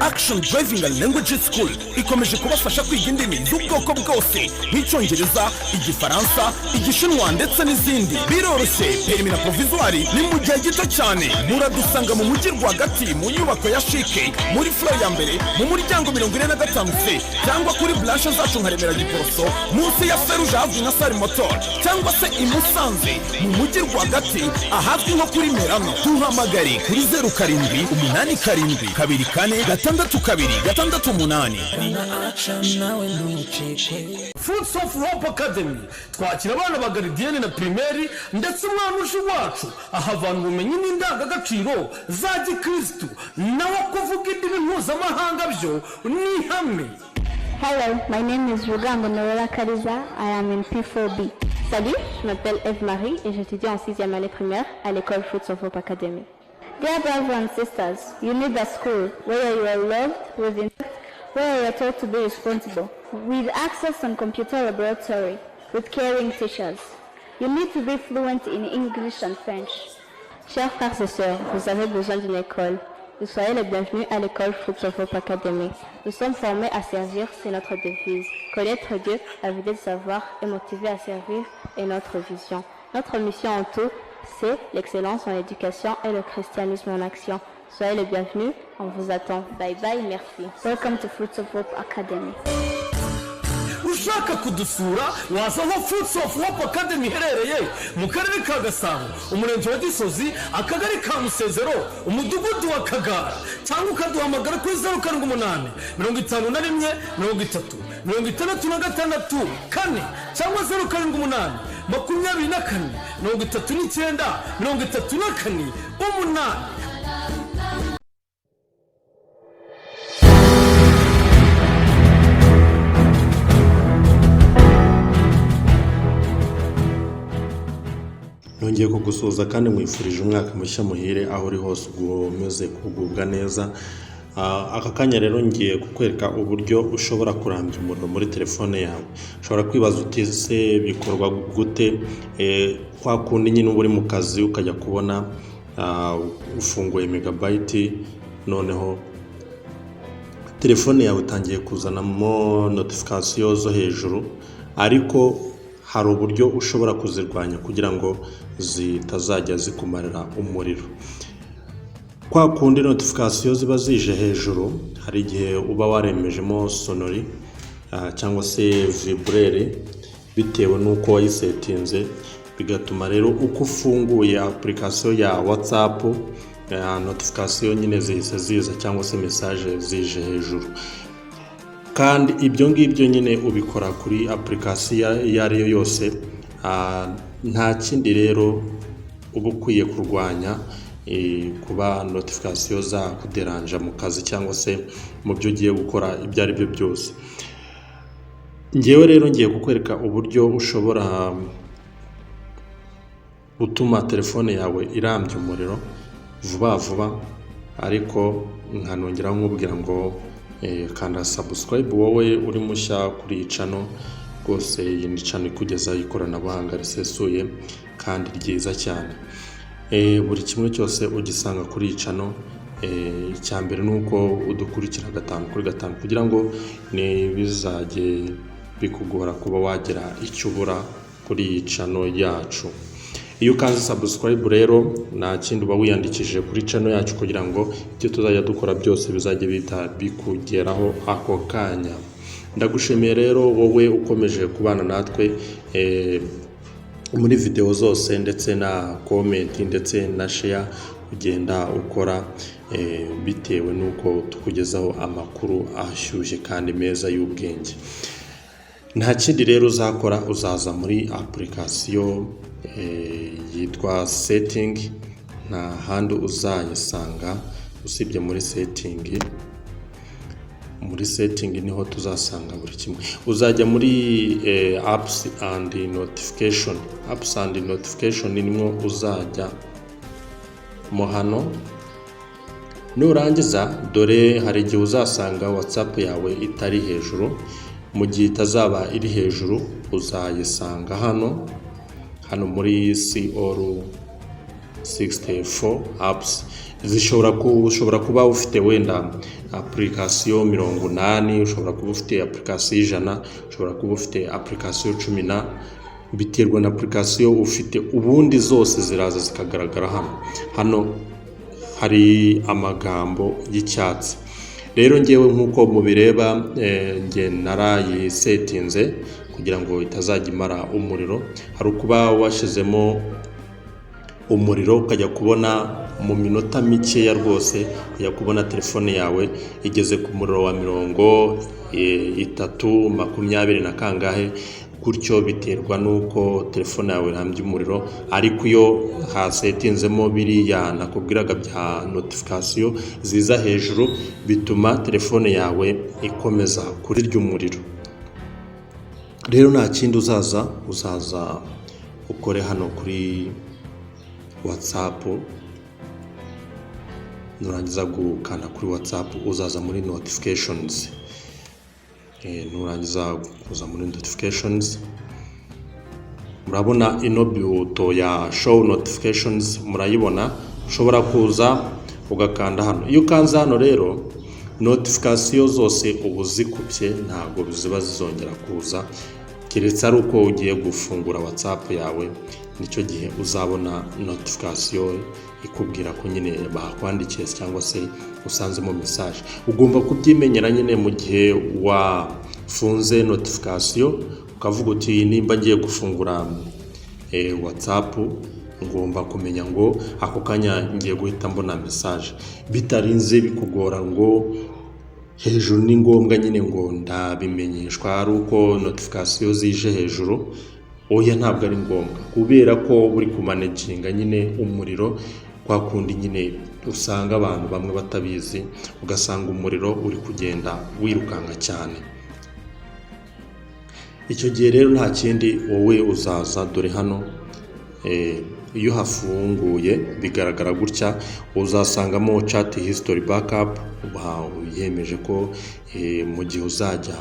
Action Driving and Language School ikomeje kubafasha kwiga indimi z'ubwoko bwose nk'icyongereza, igifaransa, igishinwa ndetse n'izindi. Biroroshye, permis na provisoire ni mu gihe gito cyane. Muradusanga mu mujyi rwagati mu nyubako ya Shike muri floor ya mbere mu muryango 45C cyangwa kuri blanche zacu nka Remera Giporoso munsi ya Feruje ahazwi nka Sari Motor cyangwa se i Musanze mu mujyi rwagati ahazwi nko kuri Merano. Tuhamagare kuri 0787242628. Fruits of Hope Academy twakira abana ba Gardienne na primaire ndetse umwana wacu ahavana ubumenyi n'indangagaciro za Gikristo nawe kuvuga indimi mpuzamahanga byo ni hamwe. Hello, my name is Kurambana. I am in P4B. Salut, je m'appelle Eve-Marie et j'étudie en 6e année primaire à l'école Fruits of Hope Academy. Dear brothers and sisters, you need a school where you are loved, where you are taught to be responsible, with access on computer laboratory, with caring teachers. You need to be fluent in English and French. Chers frères et sœurs, vous avez besoin d'une école. Vous soyez les bienvenus à l'école Fruits of Hope Academy. Nous sommes formés à servir, c'est notre devise. Connaître Dieu, avider de savoir et motiver à servir est notre vision. Notre mission en tout, c'est l'excellence en éducation et le christianisme en action. Soyez les bienvenus, on vous attend. Bye bye, merci. Welcome to Fruits of Hope Academy. Ushaka kudusura wazaho Fruits of Hope Academy herereye mu karere ka Gasabo, umurenge wa Gisozi, akagari ka Musezero, umudugudu wa Kagara, cyangwa ukaduhamagara kuri 078 51 30 kane cyangwa 078 24 39 umunani. Nongeye kugusuhuza kandi mwifurije umwaka mushya muhire aho uri hose umeze kugubwa neza. Aka kanya rero ngiye kukwereka uburyo ushobora kurambya umuriro muri telefone yawe. Ushobora kwibaza uti se bikorwa gute? Kwa kundi nyine uri mu kazi ukajya kubona ufunguye megabyte, noneho telefone yawe itangiye kuzanamo notification zo hejuru, ariko hari uburyo ushobora kuzirwanya kugira ngo zitazajya zikumarira umuriro. Kwa kundi notification ziba zije hejuru, hari igihe uba waremejemo sonori cyangwa se vibrere bitewe nuko wayisetinze, bigatuma rero uko ufunguye application ya WhatsApp notification nyine zihise ziza cyangwa se message zije hejuru. Kandi ibyo ngibyo nyine ubikora kuri application iyo ari yo yose, nta kindi rero uba ukwiye kurwanya kuba notification za kuderanja mu kazi cyangwa se mu byo ugiye gukora ibyo ari byo byose. Ngewe rero ngiye kukwereka uburyo ushobora gutuma telefone yawe irambya umuriro vuba vuba, ariko nkanongera nkubwira ngo kanda subscribe wowe uri mushya kuri iyi channel. Rwose iyi ni channel kugeza ikoranabuhanga risesuye kandi ryiza cyane. Buri kimwe cyose ugisanga kuri iyi channel. Icyambere nuko udukurikira 5x5 kugira ngo bizajye bikugora kuba wagira icyo ubura kuri iyi channel yacu. Iyo ukanze subscribe rero nta kindi uba wiyandikishije kuri channel yacu kugira ngo ibyo tuzajya dukora byose bizajye bita bikugeraho ako kanya. Ndagushimiye rero wowe ukomeje kubana natwe muri video zose, ndetse na comment ndetse na share ugenda ukora bitewe nuko tukugezaho amakuru ashyushye kandi meza y'ubwenge. Nta kindi rero uzakora, uzaza muri application yitwa setting, nta handi uzayisanga usibye muri setting. Muri setting niho tuzasanga buri kimwe. Uzajya muri apps and notification. Apps and notification nimwo uzajya mo hano. Nurangiza dore hari igihe uzasanga WhatsApp yawe itari hejuru. Mu gihe itazaba iri hejuru uzayisanga hano muri CR 64 apps. ushobora kuba ufite wenda application 80, ushobora kuba ufite application 100, ushobora kuba ufite application 10, biterwa na application ufite, ubundi zose ziraza zikagaragara hano hari amagambo y'icyatsi. Rero ngewe nkuko mubireba nge narayisetinze kugira ngo itazajya imara umuriro. Hari ukuba washizemo umuriro ukajya kubona mu minota mikeya rwose ukajya kubona telefone yawe igeze ku muriro wa 30, 20 na kangahe, gutyo biterwa nuko telefone yawe irambye umuriro. Ariko iyo hasetinzemo biriya nakubwiraga bya notification ziza hejuru, bituma telefone yawe ikomeza kurirya umuriro. Rero nta kindi uzaza ukore hano kuri WhatsApp, nurangiza gukanda kuri WhatsApp uzaza muri notifications. Nurangiza kuza muri notifications, murabona ino buto ya show notifications, murayibona. Ushobora kuza ugakanda hano. Iyo ukanze hano rero notification zose ubu zikubye, ntabwo ziba zizongera kuza, keretse ari uko ugiye gufungura WhatsApp yawe, nicyo gihe uzabona notification ikubwira ko nyine bakwandikiye cyangwa se usanzemo message. Ugomba kubyimenyera nyine mu gihe wafunze notification, ukavuga uti nimba ngiye gufungura WhatsApp, ngomba kumenya ngo ako kanya ngiye guhita mbona message, bitarinze bikugora ngo hejuru ni ngombwa nyine ngo ndabimenyeshwa ari uko notification zije hejuru. Oya, ntabwo ari ngombwa, kubera ko buri kumanaginga nyine umuriro kwa kundi nyine usanga abantu bamwe batabizi, ugasanga umuriro uri kugenda wirukanga cyane. Icyo gihe rero nta kindi, wowe uzaza dore hano, iyo hafunguye bigaragara gutya, uzasangamo chat history backup. Yemeje ko mu gihe uzajya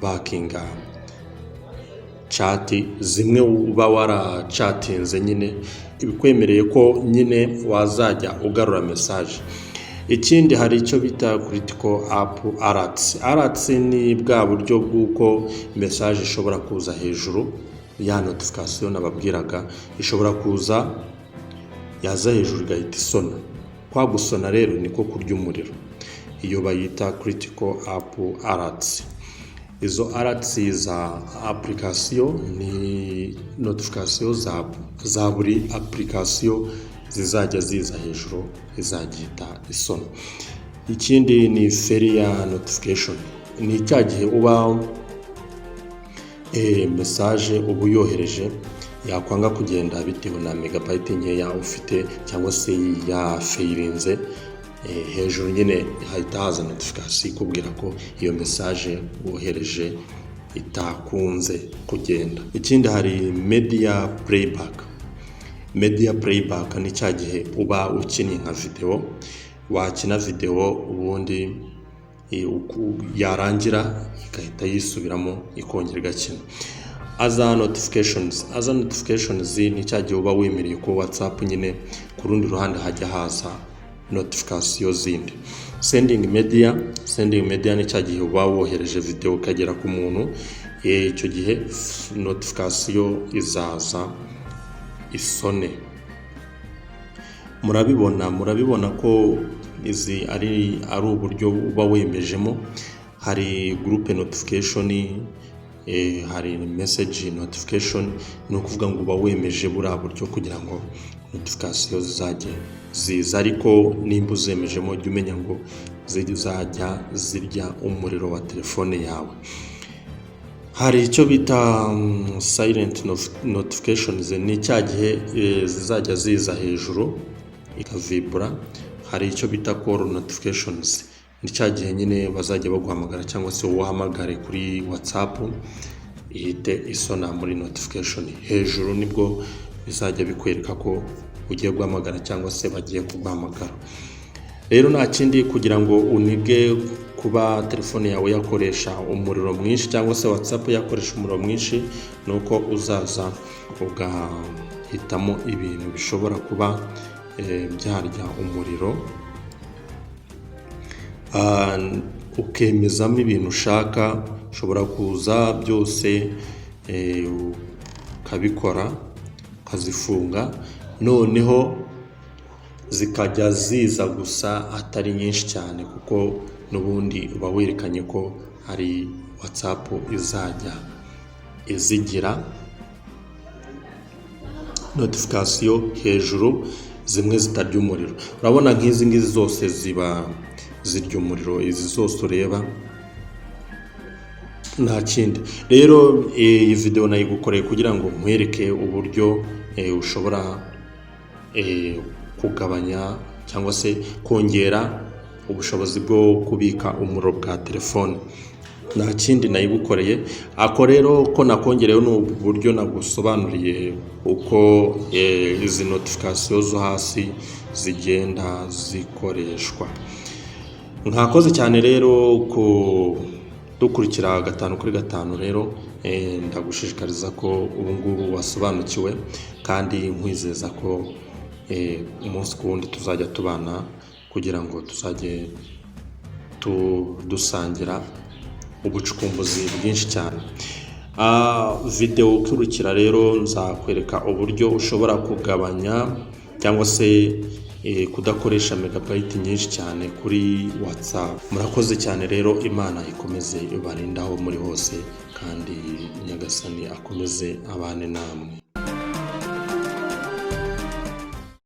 backinga chat zimwe uba warachatinze nyine, ibikwemereye ko nyine wazajya ugarura message. Ikindi hari icyo bita critical app alerts. Alerts ni bwa buryo bw'uko message ishobora kuza hejuru ya notification nababwiraga, ishobora kuza yaza hejuru igahita isona. Kwa gusona rero niko kurya umuriro, iyo bayita critical app alerts. Izo alerts za application ni notification za buri application zizajya ziza hejuru, izagita isona. Ikindi ni failure notification, ni cya gihe uba message ubu yohereje yakwanga kugenda bitewe na megabyte nkeya ufite, cyangwa se ya failinze, hejuru nyine hahita haza notification ikubwira ko iyo message wohereje itakunze kugenda. Ikindi hari media playback. Media playback ni cya gihe uba ukinnye nka video, wakina video ubundi yarangira igahita yisubiramo ikongera igakina. Aza notifications ni cya gihe uba wemereye ko WhatsApp nyine ku rundi ruhande hajya haza notification zindi. Sending media ni cya gihe uba wohereje video ukagera ku muntu, icyo gihe notification izaza isone. Murabibona ko izi ari uburyo uba wemejemo. Hari group notification, hari message notification, no kuvuga ngo uba wemeje buriya buryo kugira ngo notification zizajye ziza. Ariko nimba uzemejemo jya umenya ngo zizajya zirya umuriro wa telefone yawe. Hari icyo bita silent notifications, ni cya gihe zizajya ziza hejuru ikavibura. Hari icyo bita call notifications, ni cya gihe nyine bazajya baguhamagara cyangwa se uhamagare kuri WhatsApp ihite isona muri notification hejuru, nibwo bizajya bikwereka ko ugiye guhamagara cyangwa se bagiye kuguhamagara. Rero nta kindi, kugira ngo unige kuba telefone yawe yakoresha umuriro mwinshi cyangwa se WhatsApp yakoresha umuriro mwinshi, nuko uzaza ugahitamo ibintu bishobora kuba byarya umuriro ukemezamo ibintu ushaka, ushobora kuza byose ukabikora ukazifunga, noneho zikajya ziza gusa atari nyinshi cyane, kuko n'ubundi uba werekanye ko hari WhatsApp izajya izigira notification hejuru, zimwe zitarya umuriro. Urabona nk'izi ngizi zose ziba zirya umuriro, izi zose ureba nta kindi. Rero iyi video nayigukoreye kugira ngo nkwereke uburyo ushobora kugabanya cyangwa se kongera ubushobozi bwo kubika umuriro bwa telefone. Nta kindi nayigukoreye. Ako rero ko nakongereyeho ni uburyo nagusobanuriye uko izi notification zo hasi zigenda zikoreshwa. Nkakoze cyane rero dukurikira 5 kuri 5 rero ndagushishikariza ko ubu ngubu wasobanukiwe, kandi nkwizeza ko umunsi ku wundi tuzajya tubana kugira ngo tuzajye dusangira ubucukumbuzi bwinshi cyane. Video ukurikira rero nzakwereka uburyo ushobora kugabanya cyangwa se kudakoresha megabyte nyinshi cyane kuri WhatsApp. Murakoze cyane rero, Imana ikomeze ibarindaho muri hose, kandi Nyagasani akomeze abane namwe.